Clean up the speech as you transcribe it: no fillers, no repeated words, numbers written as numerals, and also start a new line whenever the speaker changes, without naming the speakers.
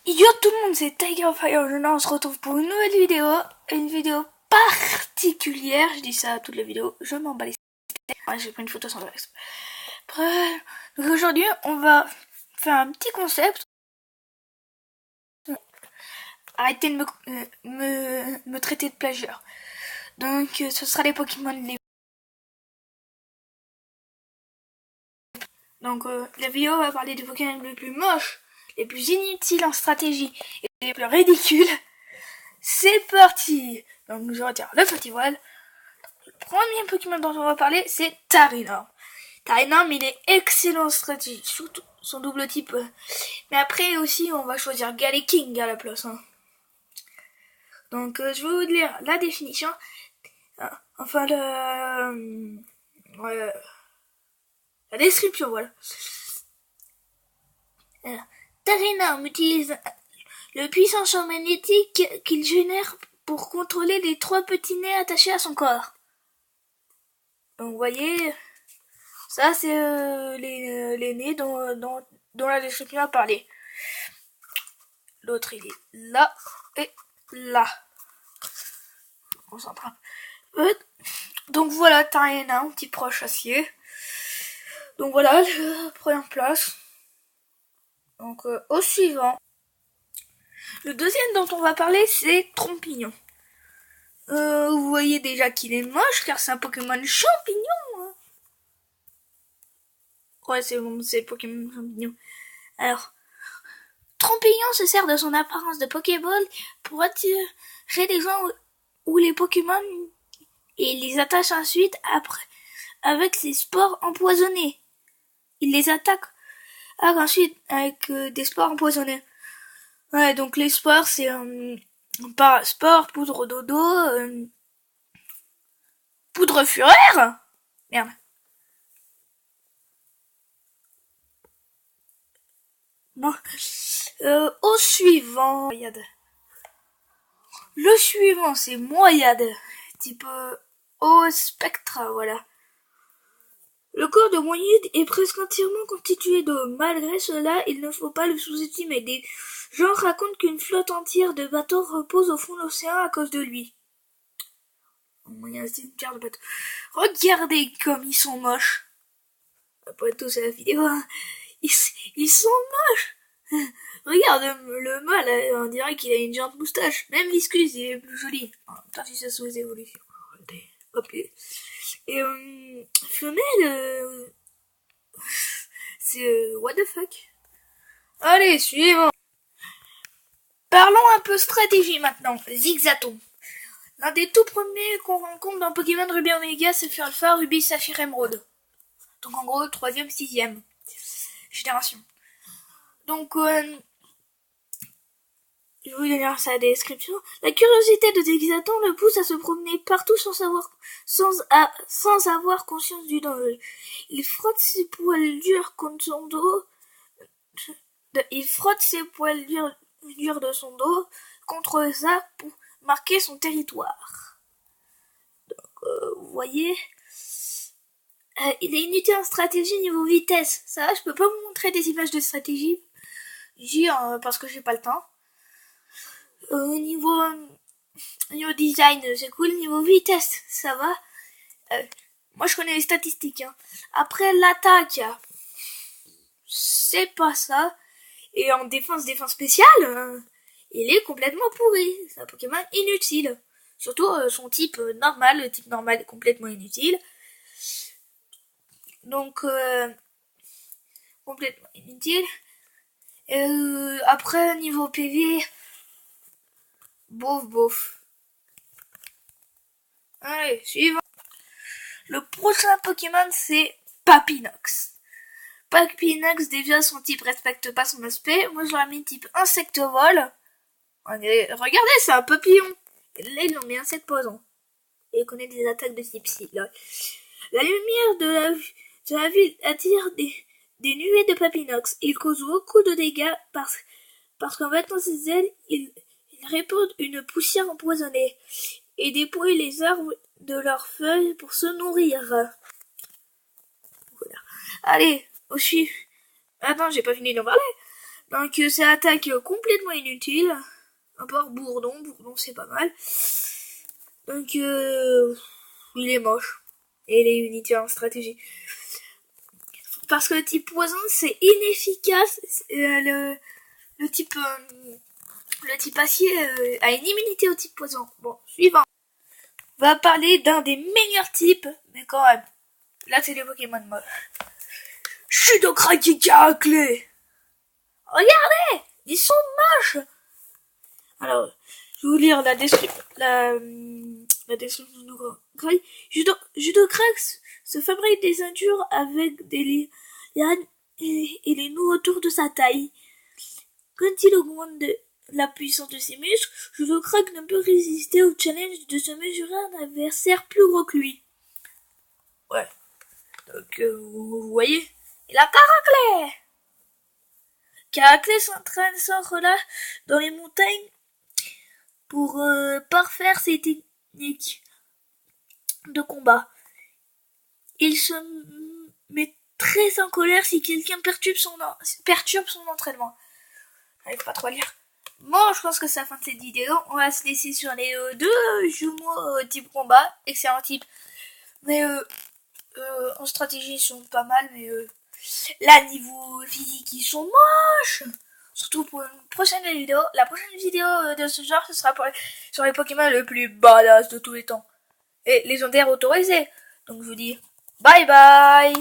Yo tout le monde, c'est Tiger Fire. Aujourd'hui, on se retrouve pour une nouvelle vidéo particulière. Je dis ça à toutes les vidéos, je m'en bats les steaks. Ouais, j'ai pris une photo sans le reste. Bref, donc aujourd'hui, on va faire un petit concept. Arrêtez de me traiter de plagieur. Donc, ce sera les Pokémon Donc, la vidéo va parler des Pokémon les plus moches, les plus inutiles en stratégie et les plus ridicules. C'est parti. Donc, je retire le petit voile. Le premier Pokémon dont on va parler, c'est Taurenard. Taurenard, mais il est excellent en stratégie, surtout son double type. Mais après aussi, on va choisir Galaking à la place. Hein. Donc, je vais vous lire la définition. Enfin, la description, voilà. Taurenard utilise le puissant champ magnétique qu'il génère pour contrôler les 3 petits nez attachés à son corps. Donc, vous voyez, ça c'est les nez dont la description a parlé. L'autre il est là et là. Concentre. Donc voilà, Taurenard, un petit proche acier. Donc voilà, première place. Donc au suivant. Le deuxième dont on va parler, c'est Trompignon. Vous voyez déjà qu'il est moche car c'est un Pokémon champignon. Hein. Ouais, c'est bon, c'est Pokémon champignon. Alors, Trompignon se sert de son apparence de Pokéball pour attirer les gens ou les Pokémon et les attache ensuite après avec ses spores empoisonnés. Il les attaque ensuite avec des spores empoisonnés. Ouais, donc les spores c'est sport, poudre dodo, poudre fureur. Merde. Bon. Au suivant, le suivant c'est Moyade, type au Spectra, voilà. Le corps de Moyade est presque entièrement constitué d'eau. Malgré cela, il ne faut pas le sous-estimer. Des gens racontent qu'une flotte entière de bateaux repose au fond de l'océan à cause de lui. Regardez comme ils sont moches. Après tout, c'est la vidéo. Hein. Ils sont moches. Regarde le mâle, on dirait qu'il a une géante moustache. Même Viscus, il est plus joli. Tant si ça sous les évolutions. Hop. Et femelle, c'est what the fuck. Allez, suivant. Parlons un peu stratégie maintenant. Zigzaton. L'un des tout premiers qu'on rencontre dans Pokémon Ruby Omega, c'est Fur Alpha, Ruby, Saphir, Emerald. Donc en gros, 3e, 6e génération. Donc, je vais vous donner sa description. La curiosité de Zigzaton le pousse à se promener partout sans avoir conscience du danger. Il frotte ses poils durs contre son dos. Il frotte ses poils durs de son dos contre ça pour marquer son territoire. Donc, vous voyez, il est inutile en stratégie niveau vitesse. Ça va, je peux pas vous montrer des images de stratégie. Parce que j'ai pas le temps. Niveau design, c'est cool. Niveau vitesse, ça va. Moi, je connais les statistiques. Hein. Après l'attaque, c'est pas ça. Et en défense spéciale, il est complètement pourri. C'est un Pokémon inutile. Surtout son type normal. Le type normal est complètement inutile. Donc, complètement inutile. Après, niveau PV, bof. Allez, suivant. Le prochain Pokémon, c'est Papinox. Papinox, déjà, son type respecte pas son aspect. Moi, je l'aurais mis type insecte-vol. Regardez, c'est un papillon. Et là, ils l'ont mis insecte poison. Et il connaît des attaques de type psy. La lumière de la ville attire des nuées de Papinox. Il cause beaucoup de dégâts parce qu'en battant ses ailes, il répand une poussière empoisonnée et dépouille les arbres de leurs feuilles pour se nourrir. Voilà. Allez, au suivant. Attends, j'ai pas fini d'en parler. Donc c'est attaque complètement inutile. À part Bourdon c'est pas mal. Donc il est moche. Et il est inutile en stratégie. Parce que le type poison c'est inefficace. Le type acier a une immunité au type poison. Bon, suivant. On va parler d'un des meilleurs types, mais quand même. Là c'est les Pokémon moches. Chudokraki clé. Regardez, ils sont moches. Alors, je vais vous lire la description de Judokrax se fabrique des ceintures avec des lianes et les noeuds autour de sa taille. Quand il augmente la puissance de ses muscles, Judokrax ne peut résister au challenge de se mesurer à un adversaire plus gros que lui. Ouais. Donc, vous voyez, il a Caraclé. Caraclé s'entraîne sans relâche dans les montagnes pour parfaire ses techniques de combat. Il se met très en colère si quelqu'un perturbe son entraînement. J'arrive pas trop à lire. Bon, je pense que c'est la fin de cette vidéo. On va se laisser sur les deux jumeaux type combat. Excellent type. Mais en stratégie, ils sont pas mal. Mais là, niveau physique, ils sont moches. Surtout pour une prochaine vidéo. La prochaine vidéo de ce genre, ce sera sur les Pokémon le plus badass de tous les temps. Et légendaire autorisé. Donc je vous dis bye bye.